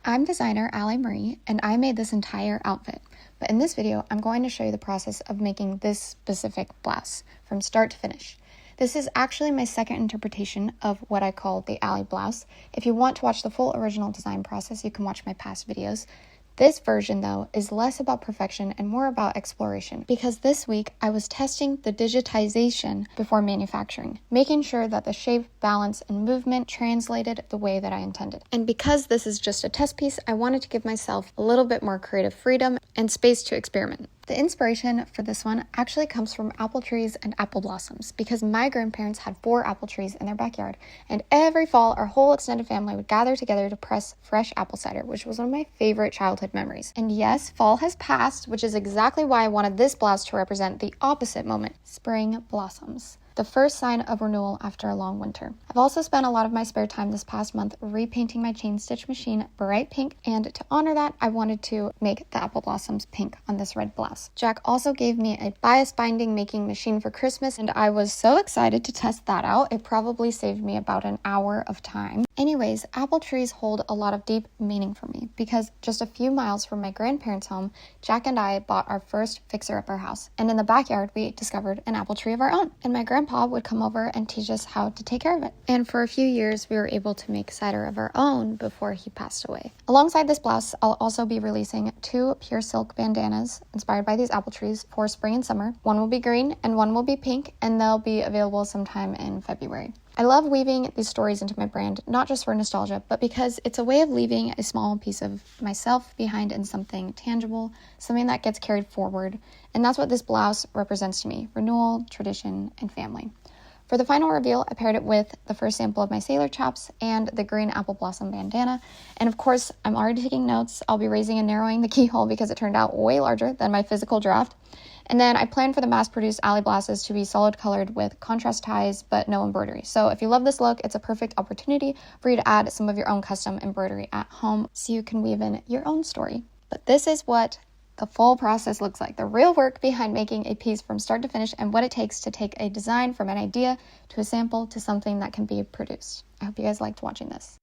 I'm designer Alli Marie, and I made this entire outfit. But in this video, I'm going to show you the process of making this specific blouse from start to finish. This is actually my second interpretation of what I call the Alli blouse. If you want to watch the full original design process, you can watch my past videos. This version, though, is less about perfection and more about exploration, because this week I was testing the digitization before manufacturing, making sure that the shape, balance, and movement translated the way that I intended. And because this is just a test piece, I wanted to give myself a little bit more creative freedom and space to experiment. The inspiration for this one actually comes from apple trees and apple blossoms, because my grandparents had 4 apple trees in their backyard, and every fall our whole extended family would gather together to press fresh apple cider, which was one of my favorite childhood memories. And yes, fall has passed, which is exactly why I wanted this blouse to represent the opposite moment: spring blossoms. The first sign of renewal after a long winter. I've also spent a lot of my spare time this past month repainting my chain stitch machine bright pink, and to honor that, I wanted to make the apple blossoms pink on this red blouse. Jack also gave me a bias binding making machine for Christmas, and I was so excited to test that out. It probably saved me about an hour of time. Anyways, apple trees hold a lot of deep meaning for me, because just a few miles from my grandparents' home, Jack and I bought our first fixer-upper house, and in the backyard we discovered an apple tree of our own, and my grandpa would come over and teach us how to take care of it. And for a few years, we were able to make cider of our own before he passed away. Alongside this blouse, I'll also be releasing 2 pure silk bandanas inspired by these apple trees for spring and summer. One will be green and one will be pink, and they'll be available sometime in February. I love weaving these stories into my brand, not just for nostalgia, but because it's a way of leaving a small piece of myself behind in something tangible, something that gets carried forward. And that's what this blouse represents to me: renewal, tradition, and family. For the final reveal, I paired it with the first sample of my sailor chaps and the green apple blossom bandana. And of course, I'm already taking notes. I'll be raising and narrowing the keyhole because it turned out way larger than my physical draft. And then I plan for the mass-produced Alli blouses to be solid colored with contrast ties, but no embroidery. So if you love this look, it's a perfect opportunity for you to add some of your own custom embroidery at home so you can weave in your own story. But this is what the full process looks like, the real work behind making a piece from start to finish, and what it takes to take a design from an idea to a sample to something that can be produced. I hope you guys liked watching this.